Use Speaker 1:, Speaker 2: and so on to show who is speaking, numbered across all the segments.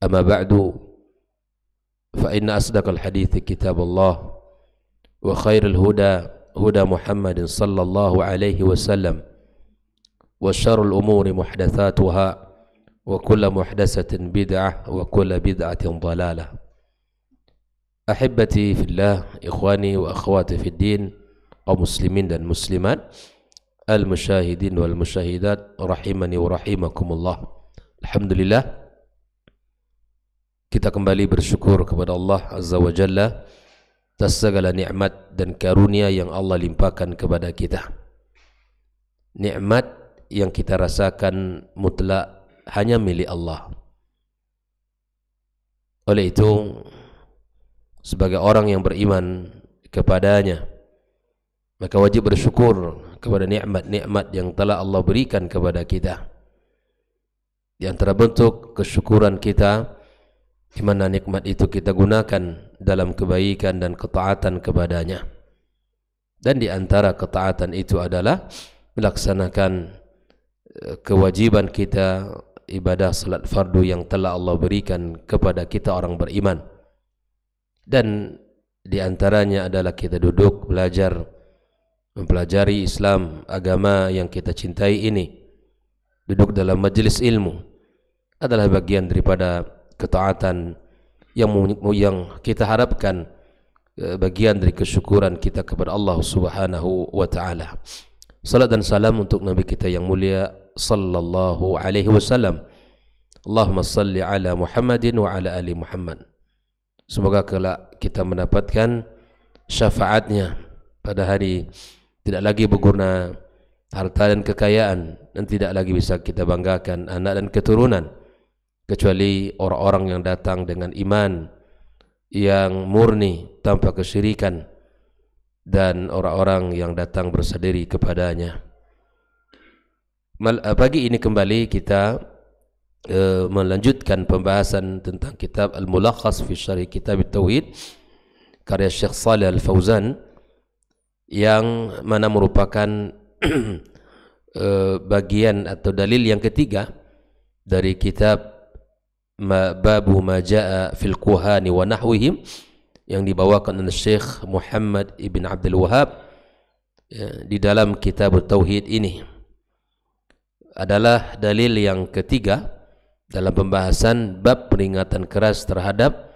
Speaker 1: أما بعد فإن أصدق الحديث كتاب الله وخير الهدى هدى محمد صلى الله عليه وسلم وشر الأمور محدثاتها وكل محدثة بدعة وكل بدعة ضلالة. أحبتي في الله، إخواني وأخواتي في الدين، kaum muslimin dan muslimat, al-musyahidin wal musyahidat rahimani wa rahimakumullah. Alhamdulillah, kita kembali bersyukur kepada Allah Azza wa Jalla atas segala nikmat dan karunia yang Allah limpahkan kepada kita. Nikmat yang kita rasakan mutlak hanya milik Allah. Oleh itu, sebagai orang yang beriman kepadanya, maka wajib bersyukur kepada nikmat-nikmat yang telah Allah berikan kepada kita. Di antara bentuk kesyukuran kita, di mana nikmat itu kita gunakan dalam kebaikan dan ketaatan kepadanya. Dan di antara ketaatan itu adalah melaksanakan kewajiban kita, ibadah salat fardu yang telah Allah berikan kepada kita orang beriman. Dan di antaranya adalah kita duduk belajar, mempelajari Islam, agama yang kita cintai ini. Duduk dalam majelis ilmu adalah bagian daripada ketaatan yang kita harapkan, bagian dari kesyukuran kita kepada Allah Subhanahu wa ta'ala. Salat dan salam untuk Nabi kita yang mulia sallallahu alaihi wasallam. Allahumma salli ala Muhammadin wa ala ali Muhammad. Semoga kelak kita mendapatkan syafaatnya pada hari tidak lagi berguna harta dan kekayaan, dan tidak lagi bisa kita banggakan anak dan keturunan, kecuali orang-orang yang datang dengan iman yang murni tanpa kesyirikan, dan orang-orang yang datang bersadari kepadanya. Pagi ini kembali kita melanjutkan pembahasan tentang kitab Al-Mulakhas fi Syarh Kitab At-Tauhid karya Syekh Shalih Al-Fauzan, yang mana merupakan bagian atau dalil yang ketiga dari kitab Babu ma jaa fil kuhani wa nahwihim, yang dibawakan oleh Syekh Muhammad ibn Abdul Wahhab di dalam kitab Tauhid ini. Adalah dalil yang ketiga dalam pembahasan bab peringatan keras terhadap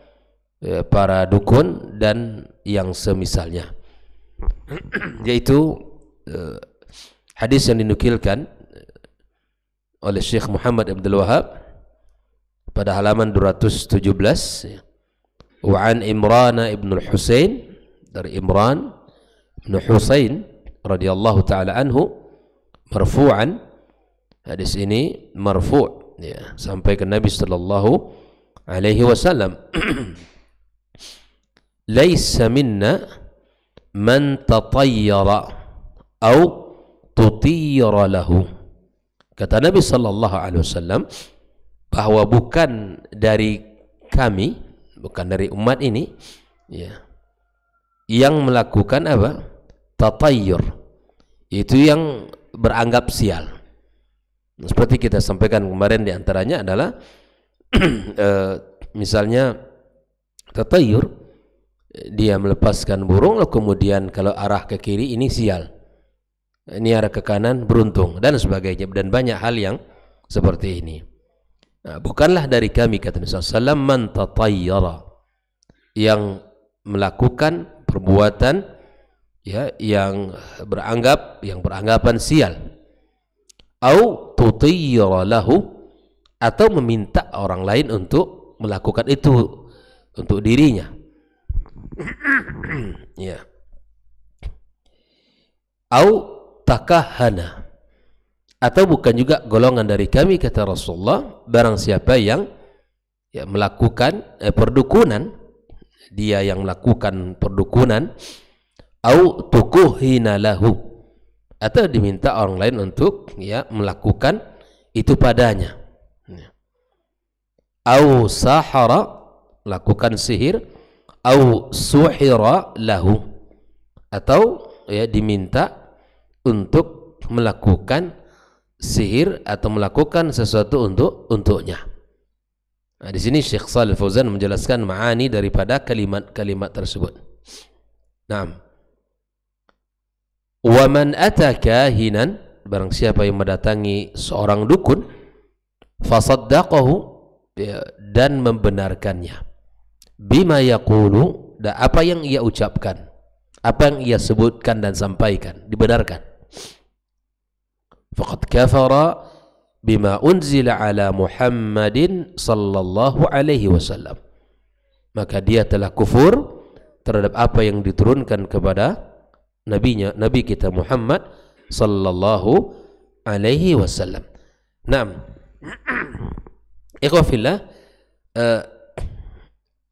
Speaker 1: para dukun dan yang semisalnya, yaitu hadis yang dinukilkan oleh Syekh Muhammad Abdul Wahhab pada halaman 217, wa an Imran ibn al-Husain, dari Imran ibn Husain radhiyallahu taala anhu, marfu'an. Hadis ini marfu' ya, sampai ke Nabi sallallahu alaihi wasallam. Laisa minna man tatayyara au tutiyyara lahu. Kata Nabi sallallahu alaihi wasallam bahwa bukan dari kami, bukan dari umat ini ya, yang melakukan apa? Tatayyur, itu yang beranggap sial. Seperti kita sampaikan kemarin, di antaranya adalah misalnya tatayyur, dia melepaskan burung lalu kemudian kalau arah ke kiri ini sial, ini arah ke kanan beruntung, dan sebagainya, dan banyak hal yang seperti ini. Nah, bukanlah dari kami, kata Nabi SAW, man tatayyara, yang melakukan perbuatan ya yang beranggapan sial, au tutiyyara lahu, atau meminta orang lain untuk melakukan itu untuk dirinya. Ya. Au takahana, atau bukan juga golongan dari kami, kata Rasulullah, barang siapa yang ya melakukan perdukunan, dia yang melakukan perdukunan, au tukuhina lahu, atau diminta orang lain untuk ya melakukan itu padanya, au sahara, lakukan sihir, au suhira lahu, atau ya diminta untuk melakukan sihir atau melakukan sesuatu untuknya. Nah, di sini Syekh Shalih Fauzan menjelaskan ma'ani daripada kalimat-kalimat tersebut. Naam. Wa man ata kahinan, barang siapa yang mendatangi seorang dukun, fasaddaqahu, dan membenarkannya, bima yaqulu, dan apa yang ia ucapkan, apa yang ia sebutkan dan sampaikan, dibenarkan. Faqad kafara bima unzila ala Muhammadin sallallahu alaihi wasallam, maka dia telah kufur terhadap apa yang diturunkan kepada Nabi kita Muhammad sallallahu alaihi wasallam. Naam. Ikhwah fillah,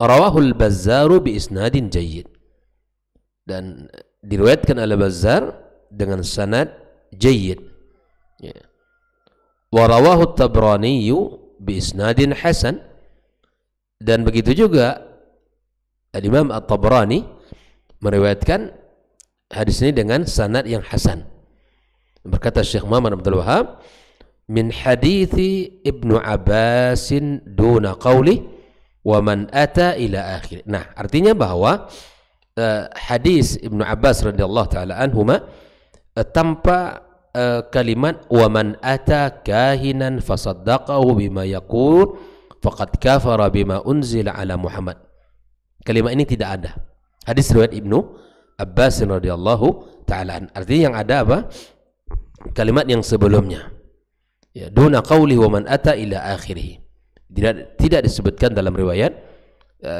Speaker 1: rawahul Bazzar bi isnadin jayyid, dan diriwayatkan oleh Bazzar dengan sanad jayyid. Ya. Wa rawahu Tabrani bi isnadin hasan, dan begitu juga Imam At-Tabrani meriwayatkan hadis ini dengan sanad yang hasan. Berkata Syekh Muhammad Abdul Wahhab, min hadithi Ibnu Abbasin duna qawli wa man ata ila akhir. Nah, artinya bahwa hadis Ibnu Abbas radhiyallahu taala anhuma tanpa kalimat wa man ata kahinan fasaddaqahu bima yaqul faqad kafara bima unzila ala Muhammad. Kalimat ini tidak ada. Hadis riwayat Ibnu Abbas radhiyallahu taala. Artinya yang ada apa? Kalimat yang sebelumnya. Ya, duna qawli wa man ata ila akhirih. Tidak disebutkan dalam riwayat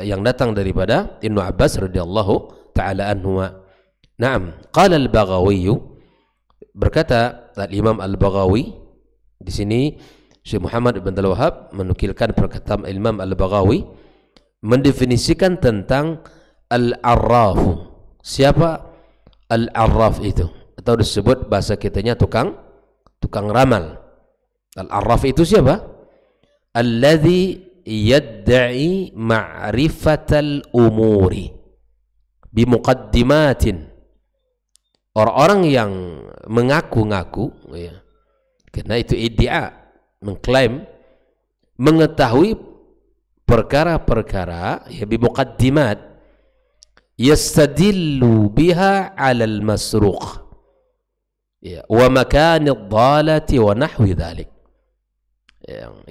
Speaker 1: yang datang daripada Ibnu Abbas radhiyallahu taala anhuma. Naam, qala al-Baghawi, berkata Imam Al-Baghawi, di sini Syekh Muhammad bin Abdul Wahhab menukilkan perkataan Imam Al-Baghawi mendefinisikan tentang al-arraf. Siapa al-arraf itu? Atau disebut bahasa kitanya tukang ramal. Al-arraf itu siapa? Alladhi yadda'i ma'rifatal umuri bimuqaddimatin. Orang-orang yang mengaku-ngaku, ya, karena itu iddia, mengklaim mengetahui perkara-perkara, ya, bimuqaddimat yastadillu biha 'alal masruq, ya, wa makanid dhalati wa nahwi dhalik,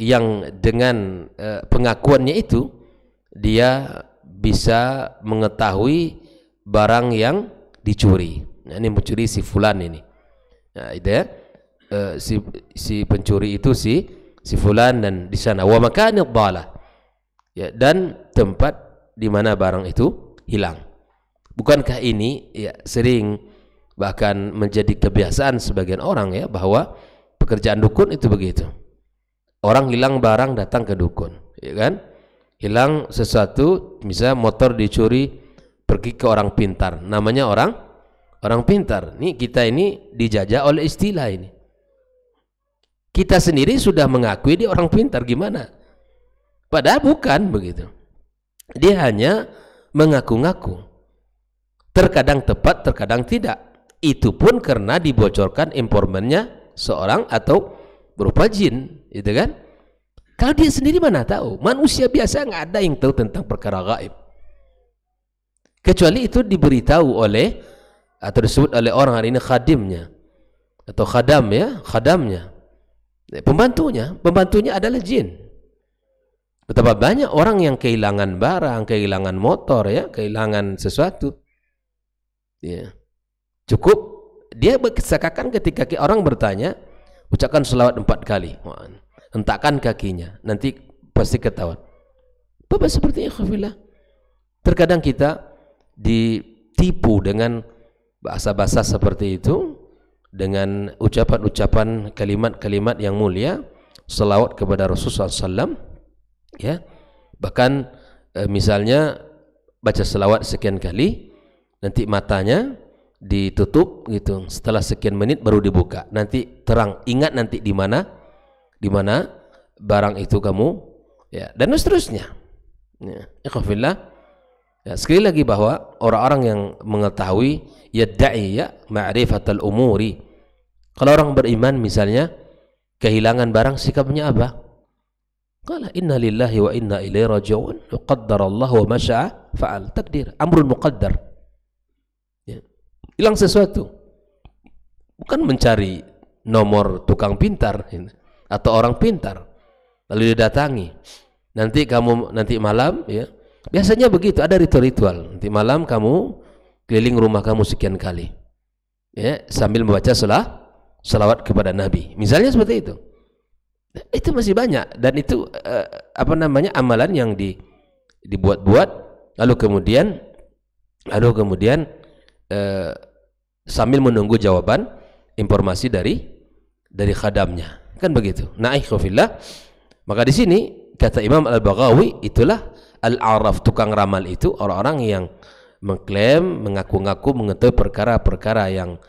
Speaker 1: yang dengan pengakuannya itu dia bisa mengetahui barang yang dicuri. Nah, ini mencuri si fulan ini. Nah, itu ya, si pencuri itu si fulan, dan di sana wa makanid dhalah, ya, dan tempat di mana barang itu hilang. Bukankah ini, ya, sering bahkan menjadi kebiasaan sebagian orang, ya, bahwa pekerjaan dukun itu begitu. Orang hilang barang datang ke dukun, ya kan? Hilang sesuatu, misalnya motor dicuri, pergi ke orang pintar, namanya orang pintar. Nih kita ini dijajah oleh istilah ini. Kita sendiri sudah mengakui dia orang pintar, gimana? Padahal bukan begitu. Dia hanya mengaku-ngaku. Terkadang tepat, terkadang tidak. Itu pun karena dibocorkan informannya seorang atau berupa jin, gitu kan? Kalau dia sendiri mana tahu? Manusia biasa nggak ada yang tahu tentang perkara gaib. Kecuali itu diberitahu oleh atau disebut oleh orang hari ini khadimnya atau khadam, ya, khadamnya, pembantunya adalah jin. Betapa banyak orang yang kehilangan barang, kehilangan motor, ya, kehilangan sesuatu, ya, cukup dia berkesakan ketika orang bertanya, ucapkan selawat 4 kali, hentakkan kakinya, nanti pasti ketahuan. Bapak seperti ikhwillah. Terkadang kita ditipu dengan bahasa-bahasa seperti itu, dengan ucapan-ucapan kalimat-kalimat yang mulia, selawat kepada Rasulullah SAW, ya, bahkan misalnya baca selawat sekian kali, nanti matanya ditutup gitu, setelah sekian menit baru dibuka, nanti terang, ingat nanti di mana barang itu kamu, ya, dan seterusnya, ya. Ikhwafillah. Ya, sekali lagi bahwa orang-orang yang mengetahui yadda'i, ya, ma'rifatal umuri. Kalau orang beriman misalnya kehilangan barang, sikapnya apa? Qala inna lillahi wa inna ilaihi raji'un. Qaddarallah wa ma syaa fa'al. Takdir, amrun muqaddar. Ya. Hilang sesuatu. Bukan mencari nomor tukang pintar atau orang pintar lalu didatangi. Nanti malam, ya. Biasanya begitu, ada ritual. Nanti malam kamu keliling rumah kamu sekian kali. Ya, sambil membaca salawat kepada Nabi. Misalnya seperti itu. Itu masih banyak, dan itu amalan yang dibuat-buat lalu kemudian sambil menunggu jawaban informasi dari khadamnya, kan begitu. Nah, ikhwafillah, maka di sini kata Imam Al-Baghawi, itulah al-araf, tukang ramal itu orang-orang yang mengklaim, mengaku-ngaku mengetahui perkara-perkara yang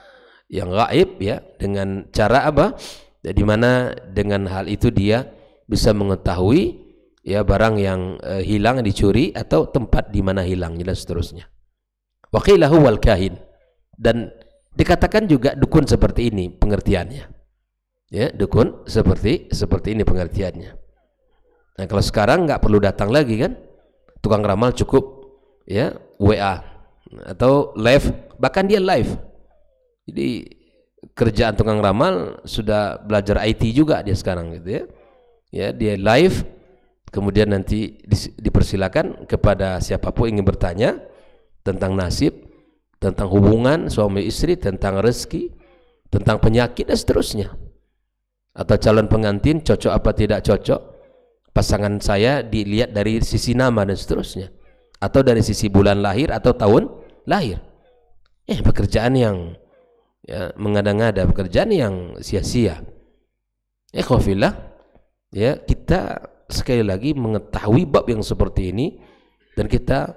Speaker 1: gaib, ya, dengan cara apa? Di mana dengan hal itu dia bisa mengetahui, ya, barang yang hilang, dicuri, atau tempat di mana hilangnya dan seterusnya. Wa qila huwal kahin, dan dikatakan juga dukun seperti ini pengertiannya. Ya, dukun seperti ini pengertiannya. Nah, kalau sekarang nggak perlu datang lagi, kan? Tukang ramal cukup, ya, WA atau live, bahkan dia live. Jadi kerjaan tukang ramal sudah belajar IT juga dia sekarang, gitu ya. Ya, dia live, kemudian nanti dipersilakan kepada siapapun ingin bertanya tentang nasib, tentang hubungan suami istri, tentang rezeki, tentang penyakit dan seterusnya. Atau calon pengantin cocok apa tidak cocok, pasangan saya dilihat dari sisi nama dan seterusnya, atau dari sisi bulan lahir atau tahun lahir. Pekerjaan yang, ya, mengada-ngada, pekerjaan yang sia-sia. Ikhwafillah, ya, kita sekali lagi mengetahui bab yang seperti ini dan kita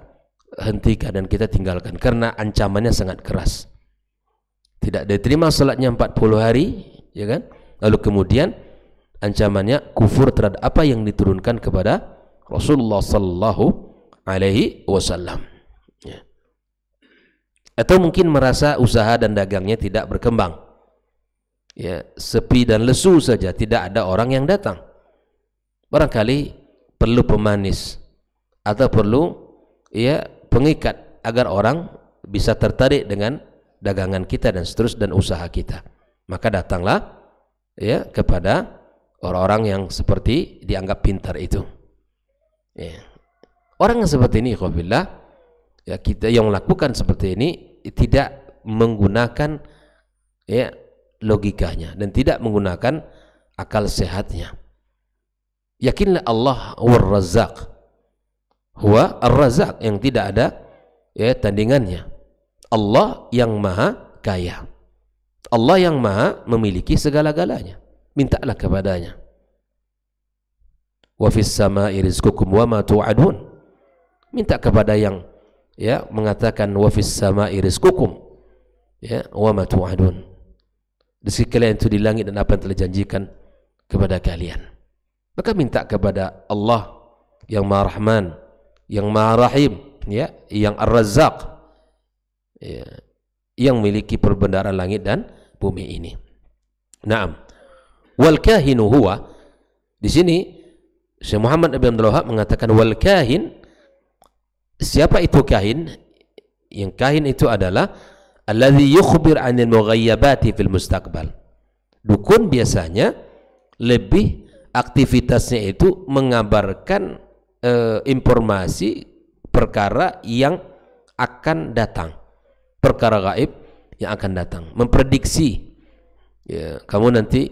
Speaker 1: hentikan dan kita tinggalkan karena ancamannya sangat keras. Tidak diterima salatnya 40 hari, ya kan? Lalu kemudian ancamannya kufur terhadap apa yang diturunkan kepada Rasulullah sallallahu alaihi wasallam. Ya. Atau mungkin merasa usaha dan dagangnya tidak berkembang. Ya, sepi dan lesu saja, tidak ada orang yang datang. Barangkali perlu pemanis atau perlu, ya, pengikat agar orang bisa tertarik dengan dagangan kita dan seterusnya dan usaha kita. Maka datanglah, ya, kepada orang-orang yang seperti dianggap pintar itu. Ya. Orang yang seperti ini, ikhwabillah, ya, kita yang melakukan seperti ini tidak menggunakan, ya, logikanya dan tidak menggunakan akal sehatnya. Yakinlah Allah war-Razzaq, huwa ar-Razzaq, yang tidak ada, ya, tandingannya. Allah yang maha kaya, Allah yang maha memiliki segala-galanya. Mintalah kepadanya. Wa fis sama'i rizqukum wa ma tu'adun. Minta kepada yang, ya, mengatakan wa fis sama'i rizqukum, ya, wa ma tu'adun. Rezeki kalian itu di langit dan apa yang telah janjikan kepada kalian. Maka minta kepada Allah yang Maha Rahman, yang Maha Rahim, ya, yang Ar-Razzaq, ya, yang memiliki perbendaharaan langit dan bumi ini. Naam. Wal kahinu huwa, di sini Syekh Muhammad bin Abdul Wahhab mengatakan wal kahin, siapa itu kahin? Yang kahin itu adalah alladzi yukhbir 'anil mughayyabati fil mustaqbal. Dukun biasanya lebih aktivitasnya itu mengabarkan informasi perkara yang akan datang, perkara gaib yang akan datang, memprediksi, ya, kamu nanti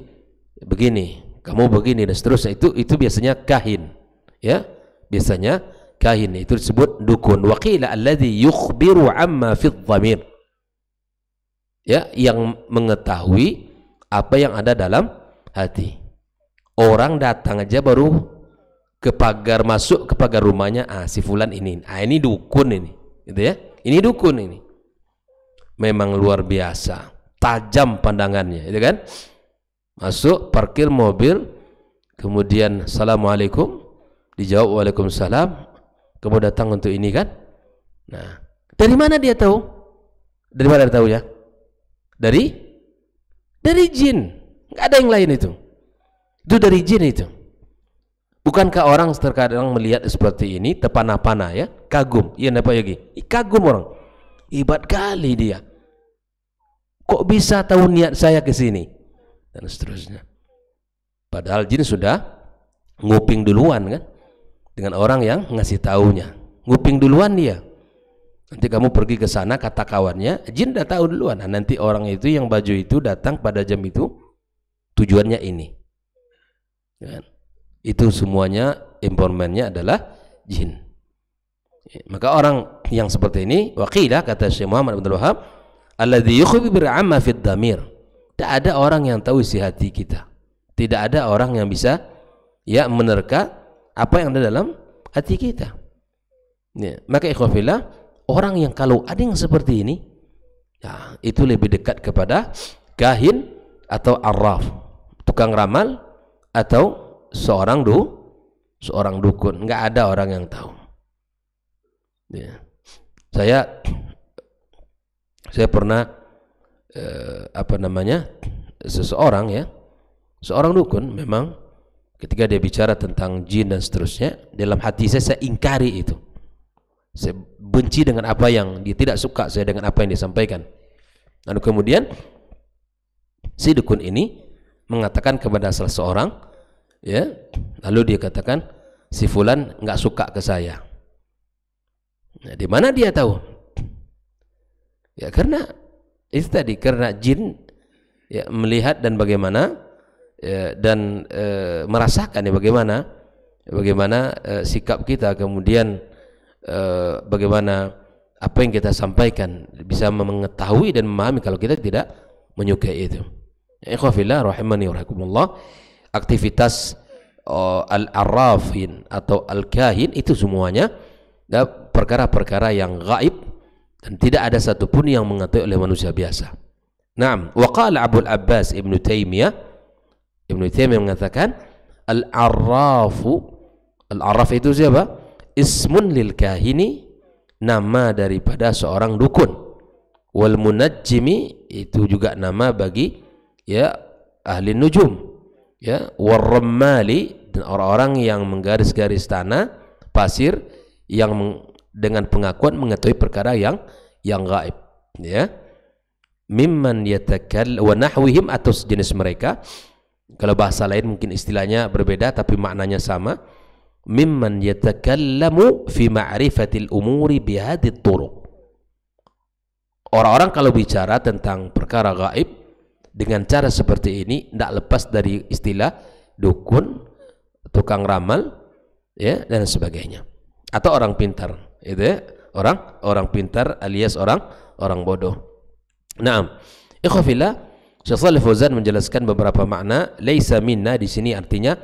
Speaker 1: begini, kamu begini dan seterusnya. Itu biasanya kahin, ya, biasanya kahin itu disebut dukun. Wa qila alladzi yukhbiru amma fi dhamir, ya, yang mengetahui apa yang ada dalam hati. Orang datang aja baru ke pagar, masuk ke pagar rumahnya, si fulan ini, ini dukun ini, gitu ya. Ini dukun ini. Memang luar biasa, tajam pandangannya, gitu kan? Masuk, parkir mobil, kemudian assalamualaikum, dijawab waalaikumsalam, kamu datang untuk ini kan? Nah, dari mana dia tahu? Dari mana dia tahu, ya? Dari jin, nggak ada yang lain itu. Itu dari jin itu. Bukankah orang terkadang melihat seperti ini terpana-pana ya, kagum. Iya apa lagi? Kagum orang. Hebat kali dia. Kok bisa tahu niat saya ke sini? Dan seterusnya. Padahal jin sudah nguping duluan kan dengan orang yang ngasih taunya. Nguping duluan dia. Nanti kamu pergi ke sana kata kawannya, jin udah tahu duluan. Nah, nanti orang itu yang baju itu datang pada jam itu tujuannya ini. Kan? Itu semuanya informannya adalah jin. Maka orang yang seperti ini, waqilah kata Syekh Muhammad Abdul Wahab, alladzi yukhbir amma fid damir. Tidak ada orang yang tahu isi hati kita. Tidak ada orang yang bisa ya menerka apa yang ada dalam hati kita. Ya, maka ikhwafillah, orang yang kalau ada yang seperti ini, ya, itu lebih dekat kepada kahin atau arraf, tukang ramal atau seorang dukun. Enggak ada orang yang tahu. Ya. Saya pernah seorang dukun memang ketika dia bicara tentang jin dan seterusnya, dalam hati saya ingkari itu. Saya benci dengan apa yang dia tidak suka saya dengan apa yang disampaikan. Lalu kemudian si dukun ini mengatakan kepada salah seorang, ya, lalu dia katakan si fulan nggak suka ke saya. Nah, di mana dia tahu? Ya karena itu tadi, karena jin ya melihat dan bagaimana dan merasakan ya bagaimana sikap kita, kemudian bagaimana apa yang kita sampaikan, bisa mengetahui dan memahami kalau kita tidak menyukai itu. Ikhwafillah rahimani wa rahimakumullah, aktivitas al-arrafin atau al-kahin itu semuanya perkara-perkara yang gaib dan tidak ada satupun yang mengetahui oleh manusia biasa. Naam, wa qala Abul Abbas Ibnu Taimiyah mengatakan al-arraf itu siapa? Ismun lil kahini, nama daripada seorang dukun. Wal munajjimi, itu juga nama bagi ya ahli nujum, ya. War rammali, dan orang-orang yang menggaris-garis tanah, pasir, yang dengan pengakuan mengetahui perkara yang gaib, ya. Mimman yatakal wa nahwihim, atau sejenis mereka. Kalau bahasa lain mungkin istilahnya berbeda tapi maknanya sama. Mimman yatakallamu fi ma'rifatil umuri bihadit turuq. Orang-orang kalau bicara tentang perkara gaib dengan cara seperti ini tidak lepas dari istilah dukun, tukang ramal, ya, dan sebagainya. Atau orang pintar, itu ya, orang pintar alias orang bodoh. Naam, ikhwafillah, Syekh Shalih Fauzan menjelaskan beberapa makna. Laisa minna di sini artinya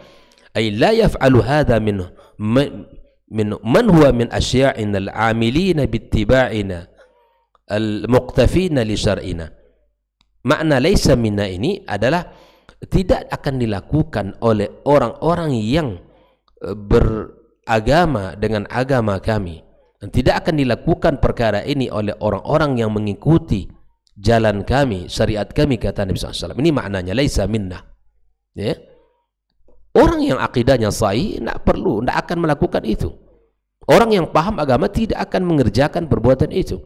Speaker 1: ay la yaf'alu hadha min man huwa min asya'ina al-'amilina bittiba'ina al-muqtafina li syar'ina. Makna laisa minna ini adalah tidak akan dilakukan oleh orang-orang yang beragama dengan agama kami, dan tidak akan dilakukan perkara ini oleh orang-orang yang mengikuti jalan kami, syariat kami, kata Nabi SAW. Ini maknanya laisa minna, ya. Orang yang akidahnya sahih tidak akan melakukan itu. Orang yang paham agama tidak akan mengerjakan perbuatan itu,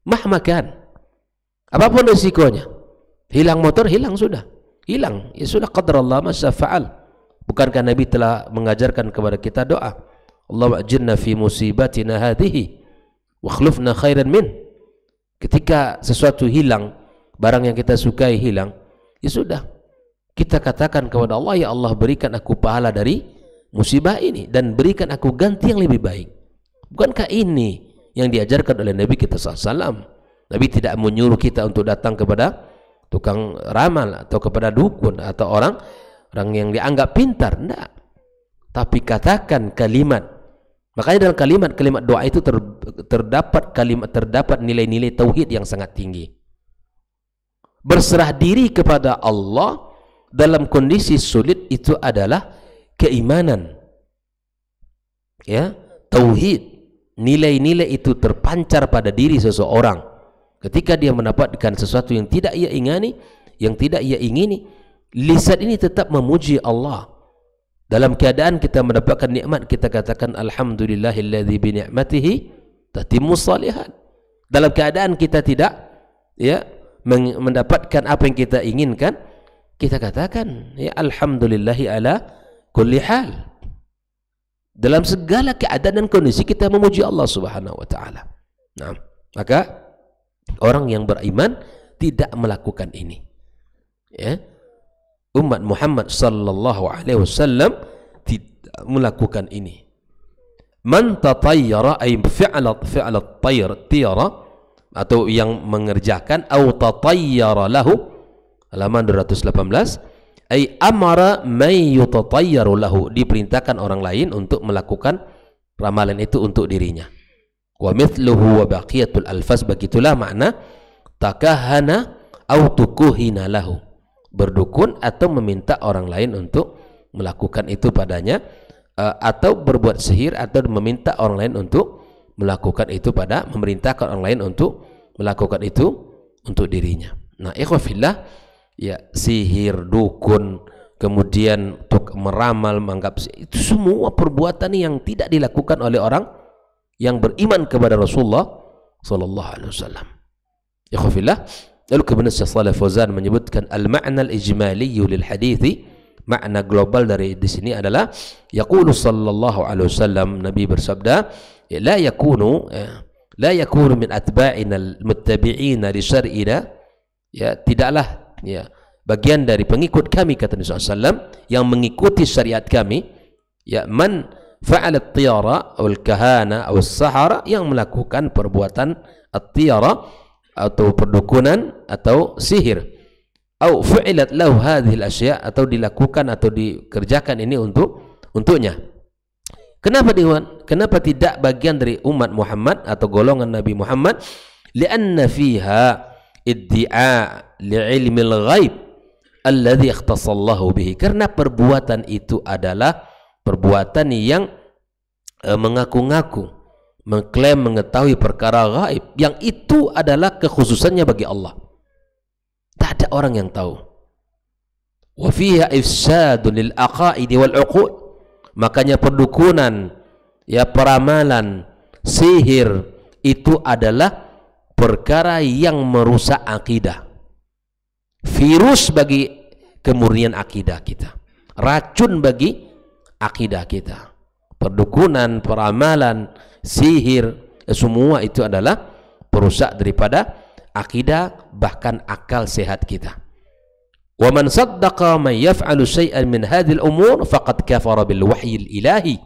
Speaker 1: mahmakan, apapun risikonya. Hilang motor, hilang sudah, hilang, ya sudah, qadarallah ma syafa'al. Bukankah Nabi telah mengajarkan kepada kita doa, Allahumma ajirna fi musibatina hadhihi wa akhlifna khairan min. Ketika sesuatu hilang, barang yang kita sukai hilang, ya sudah, kita katakan kepada Allah, ya Allah, berikan aku pahala dari musibah ini dan berikan aku ganti yang lebih baik. Bukankah ini yang diajarkan oleh Nabi kita SAW? Nabi tidak menyuruh kita untuk datang kepada tukang ramal atau kepada dukun atau orang yang dianggap pintar, enggak. Tapi katakan kalimat. Makanya dalam kalimat doa itu terdapat nilai-nilai tauhid yang sangat tinggi. Berserah diri kepada Allah dalam kondisi sulit itu adalah keimanan, ya, tauhid. Nilai-nilai itu terpancar pada diri seseorang ketika dia mendapatkan sesuatu yang tidak ia ingini, lisan ini tetap memuji Allah, Dalam keadaan kita mendapatkan nikmat, kita katakan alhamdulillahilladzi bi ni'matihi tatimmus shalihat. Dalam keadaan kita tidak mendapatkan apa yang kita inginkan, kita katakan ya alhamdulillahi ala kulli hal. Dalam segala keadaan dan kondisi kita memuji Allah Subhanahu wa taala. Nah, maka orang yang beriman tidak melakukan ini. Ya. Umat Muhammad sallallahu alaihi wasallam tidak melakukan ini. Man tatayyara ay fi'la tayra atau yang mengerjakan atau tatayyara lahu, halaman 218, ay amara may yutatayyaru lahu, diperintahkan orang lain untuk melakukan ramalan itu untuk dirinya. Wa mithluhu wa baqiyatul alfaz, begitulah makna takahana au tukuhina lahu, berdukun atau meminta orang lain untuk melakukan itu padanya, atau berbuat sihir atau meminta orang lain untuk melakukan itu pada, memerintahkan orang lain untuk melakukan itu untuk dirinya. Nah, ikhwah fillah, ya sihir, dukun, kemudian untuk meramal, menganggap itu semua perbuatan yang tidak dilakukan oleh orang yang beriman kepada Rasulullah sallallahu alaihi wasallam. Ikhwah fillah, lalu kemudian Syekh Shalih Fauzan menyebutkan al-ma'na al-ijmali lil hadithi, makna global dari di sini adalah yaqulu sallallahu alaihi wasallam, Nabi bersabda, la yakunu min atba'ina al-muttabi'ina li syar'ina, ya tidaklah ya bagian dari pengikut kami, kata Nabi SAW, yang mengikuti syariat kami, ya man fa'ala at-tiyara atau al-kahana atau as-sahara, yang melakukan perbuatan at-tiyara atau perdukunan atau sihir, atau fu'ilat lahu hadhihi al-asya', atau dilakukan atau dikerjakan ini untuknya. Kenapa tidak bagian dari umat Muhammad atau golongan Nabi Muhammad? Lianna fiha iddia li'ilmi al-ghaib alladhi ikhtassallahu bihi, karena perbuatan itu adalah perbuatan yang mengaku-ngaku, mengklaim mengetahui perkara gaib, yang itu adalah kekhususannya bagi Allah. Tak ada orang yang tahu. Wa fiha ifsadun lil aqaidi wal uqud, makanya perdukunan, ya peramalan, sihir itu adalah perkara yang merusak akidah, virus bagi kemurnian akidah kita, racun bagi akidah kita. Perdukunan, peramalan, sihir, semua itu adalah perusak daripada akidah, bahkan akal sehat kita. Wa man saddaqa man yaf'alu syai'an min hadhil umur faqad kafara bil wahyil ilahi.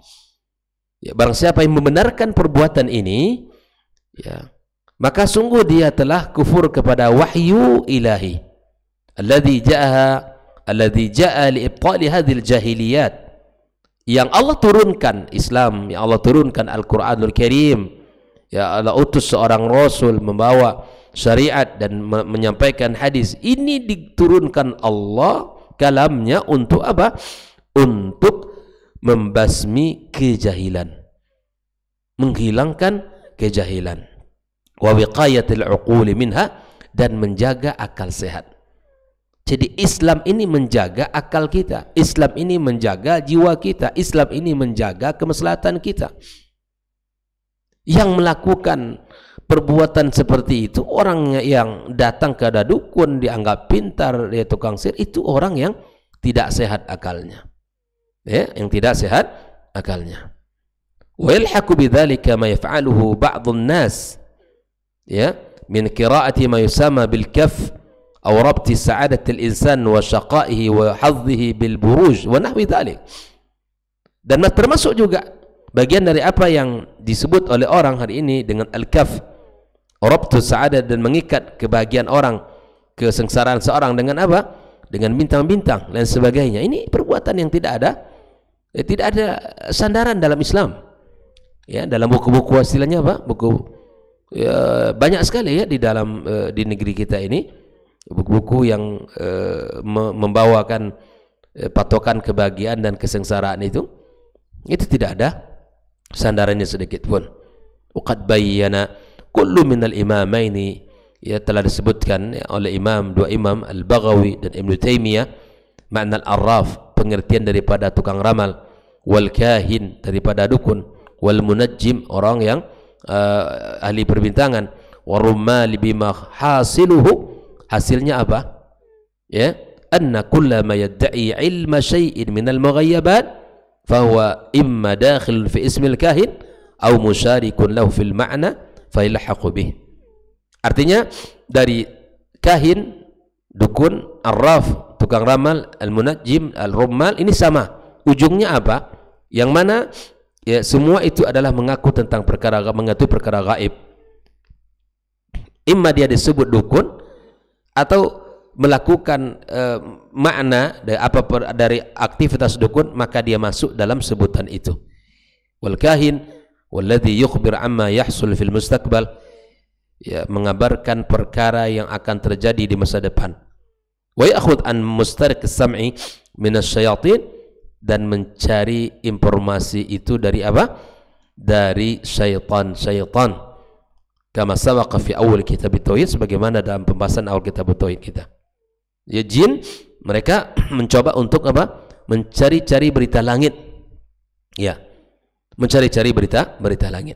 Speaker 1: Ya, barang siapa yang membenarkan perbuatan ini, ya, maka sungguh dia telah kufur kepada wahyu ilahi alladzi ja'a li ibtali hadhil jahiliyat, yang Allah turunkan Islam, yang Allah turunkan Al-Qur'anul Karim, ya Allah utus seorang rasul membawa syariat dan menyampaikan hadis. Ini diturunkan Allah kalamnya untuk apa? Untuk membasmi kejahilan, menghilangkan kejahilan, wa wiqayatil uquli minha, dan menjaga akal sehat. Jadi Islam ini menjaga akal kita, Islam ini menjaga jiwa kita, Islam ini menjaga kemaslahatan kita. Yang melakukan perbuatan seperti itu, orang yang datang ke dukun dianggap pintar, dia tukang sihir, itu orang yang tidak sehat akalnya, ya, yang tidak sehat akalnya. Wa yalhaqu bidzalika ma yaf'aluhu ba'dun nas, ya, min qira'ati ma yusama bil kaf aw rabti sa'adatil insan wa syaqaihi wa hadhihi bil buruj wa nahwi dzalik. Dan termasuk juga bagian dari apa yang disebut oleh orang hari ini dengan al-kaf, rabtu sa'adat, dan mengikat kebahagiaan orang, kesengsaraan seorang dengan apa? Dengan bintang-bintang dan sebagainya. Ini perbuatan yang tidak ada sandaran dalam Islam. Ya, dalam buku-buku istilahnya apa? Buku ya, banyak sekali ya di dalam di negeri kita ini buku-buku yang membawakan patokan kebahagiaan dan kesengsaraan itu tidak ada sandarannya sedikit pun. Uqad bayyana kullu minal imamaini, ya telah disebutkan oleh dua imam Al-Baghawi dan Ibnu Taimiyah, makna al-arraf, pengertian daripada tukang ramal, wal kahin daripada dukun, wal munajjim orang yang ahli perbintangan, warummal bima hasiluhu hasilnya apa? Ya, anna kullama yad'i ilma syai'in min al-mughayyabat fahuwa imma dakhil fi ismil kahin aw musharikun lahu fil ma'na fa yalhaqu bih. Artinya dari kahin, dukun, arraf, tukang ramal, al-munajjim, al-rummal ini sama. Ujungnya apa? Yang mana ya semua itu adalah mengaku tentang perkara, mengatur perkara gaib. Imma dia disebut dukun atau melakukan makna dari aktivitas dukun, maka dia masuk dalam sebutan itu. Wal kahin walladhi yukhbir amma yahsul fil mustaqbal, ya, mengabarkan perkara yang akan terjadi di masa depan. Wa ya'khudh an mustariq as-sam'i min asy-syayatin, dan mencari informasi itu dari apa? Dari syaitan-syaitan. Kama sabaqa fi awal kitab at-tauhid, sebagaimana dalam pembahasan awal kitab at-tauhid kita. Ya, jin mereka mencoba untuk apa? Mencari-cari berita langit. Ya, mencari-cari berita langit.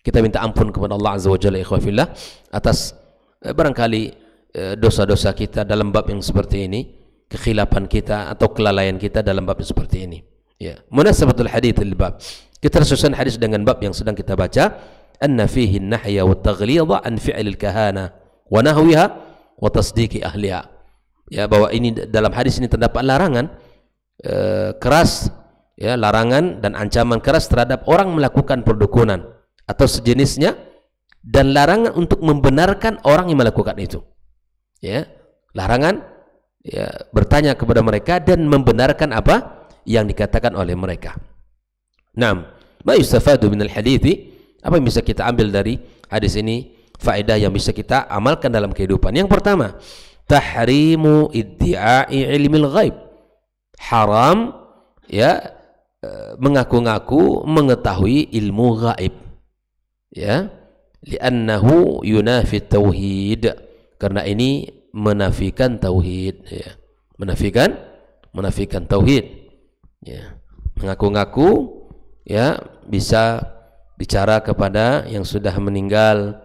Speaker 1: Kita minta ampun kepada Allah Azza wa Jalla ikhwafillah atas barangkali dosa-dosa kita dalam bab yang seperti ini, kekhilapan kita atau kelalaian kita dalam bab yang seperti ini. Ya, munasabatul hadits lil bab. Kita susun hadis dengan bab yang sedang kita baca, anna fihi an-nahya wa at-taghlidha an fi'lil kahana wa nahwiha wa tasdiqi ahliha. Ya, bahwa ini dalam hadis ini terdapat larangan keras, ya, larangan dan ancaman keras terhadap orang melakukan perdukunan atau sejenisnya, dan larangan untuk membenarkan orang yang melakukan itu. Ya, larangan, ya, bertanya kepada mereka dan membenarkan apa yang dikatakan oleh mereka. Naam, ma yustafadu minal hadithi, apa yang bisa kita ambil dari hadis ini, faedah yang bisa kita amalkan dalam kehidupan. Yang pertama, tahrimu iddi'ai ilmil ghaib. Haram, ya, mengaku-ngaku mengetahui ilmu gaib. Ya, li'annahu yunafi tauhid, karena ini menafikan tauhid, ya. Menafikan tauhid. Ya, mengaku-ngaku, ya, bisa bicara kepada yang sudah meninggal,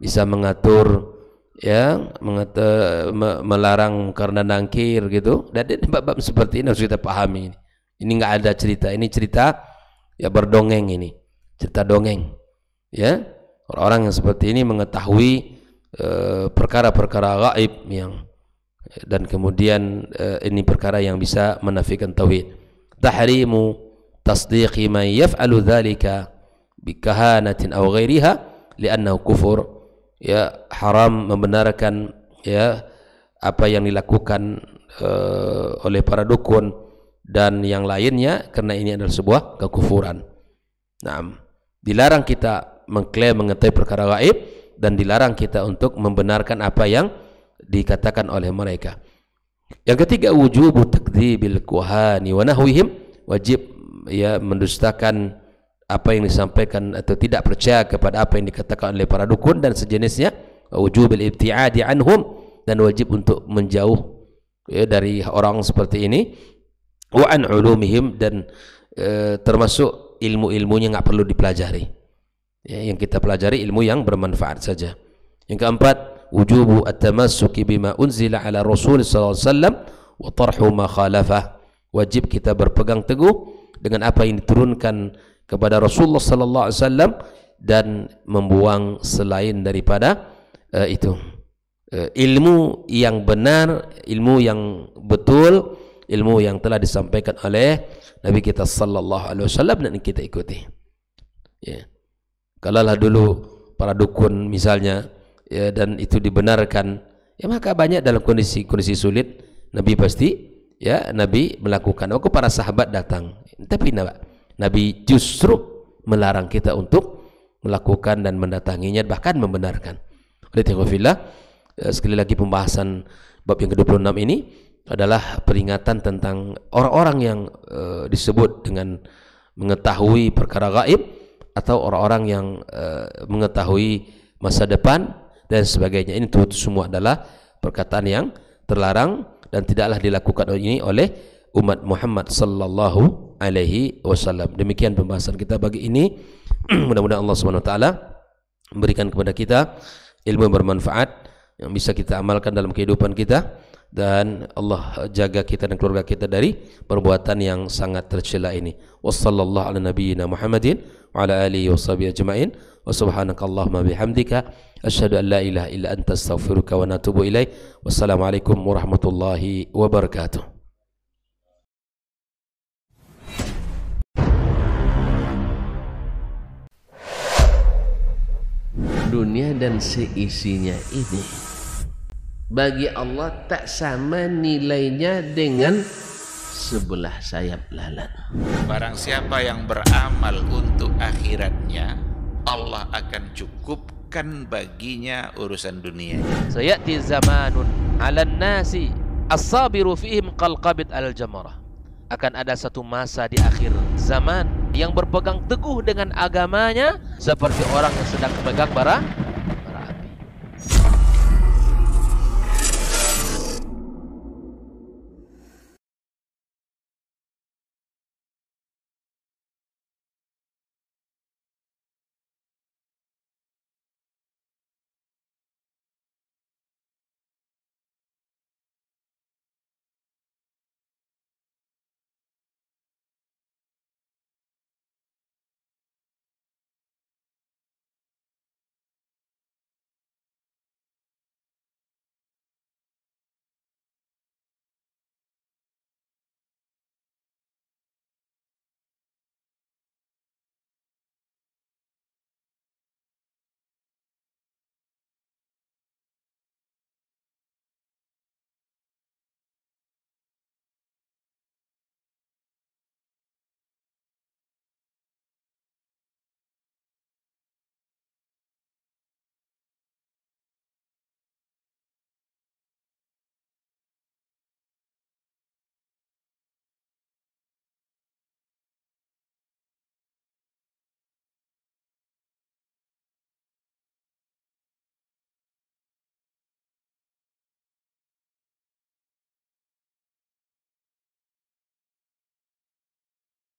Speaker 1: bisa mengatur, ya, melarang karena nangkir gitu. Dan bab-bab seperti ini harus kita pahami. Ini nggak ada cerita, ini cerita, ya, berdongeng, ini cerita dongeng. Ya, orang-orang yang seperti ini mengetahui perkara-perkara gaib yang, dan kemudian ini perkara yang bisa menafikan tauhid. Tahrimu tasdiqi man yaf'alu dzalika bikahanatin aw ghairiha li'annahu kufur. Ya, haram membenarkan, ya, apa yang dilakukan oleh para dukun dan yang lainnya, karena ini adalah sebuah kekufuran. Nah, dilarang kita mengklaim mengetahui perkara gaib, dan dilarang kita untuk membenarkan apa yang dikatakan oleh mereka. Yang ketiga, wujubu takdzibil kuhani wa nahwihim, wajib, ya, mendustakan apa yang disampaikan atau tidak percaya kepada apa yang dikatakan oleh para dukun dan sejenisnya. Wujubil ibtiadi anhum, dan wajib untuk menjauh, ya, dari orang seperti ini. Wa an ulumihim, dan termasuk ilmu-ilmunya nggak perlu dipelajari. Ya, yang kita pelajari ilmu yang bermanfaat saja. Yang keempat, wujubu at-tamassuki bima unzila ala Rasul sallallahu alaihi wasallam wa tarhu ma khalafah. Wajib kita berpegang teguh dengan apa yang diturunkan kepada Rasulullah sallallahu alaihi wasallam dan membuang selain daripada itu. Ilmu yang benar, ilmu yang betul, ilmu yang telah disampaikan oleh Nabi kita sallallahu alaihi wasallam dan kita ikuti. Ya. Kalaulah dulu para dukun misalnya, ya, dan itu dibenarkan, ya, maka banyak dalam kondisi sulit Nabi pasti, ya, Nabi melakukan. Waktu para sahabat datang, tapi Nabi justru melarang kita untuk melakukan dan mendatanginya, bahkan membenarkan. Oleh Tuhanillah, sekali lagi pembahasan bab yang ke-26 ini adalah peringatan tentang orang-orang yang disebut dengan mengetahui perkara gaib, atau orang-orang yang mengetahui masa depan dan sebagainya. Ini semua adalah perkataan yang terlarang dan tidaklah dilakukan ini oleh umat Muhammad sallallahu alaihi wasallam. Demikian pembahasan kita pagi ini. Mudah-mudahan Allah Subhanahu wa taala memberikan kepada kita ilmu yang bermanfaat yang bisa kita amalkan dalam kehidupan kita, dan Allah jaga kita dan keluarga kita dari perbuatan yang sangat tercela ini. Wassallallahu ala nabiyyina Muhammadin wa ala alihi washabihi ajma'in. Wa subhanakallahumma bihamdika asyhadu an la ilaha illa anta astaghfiruka wa atubu ilaik. Wassalamualaikum warahmatullahi wabarakatuh.
Speaker 2: Dunia dan seisinya ini bagi Allah tak sama nilainya dengan sebelah sayap lalat.
Speaker 3: Barang siapa yang beramal untuk akhiratnya, Allah akan cukupkan baginya urusan dunia.
Speaker 4: Sayati zamanun 'alan nasi as-sabiru fihim qalqabit al-jamarah. Akan ada satu masa di akhir zaman yang berpegang teguh dengan agamanya seperti orang yang sedang memegang bara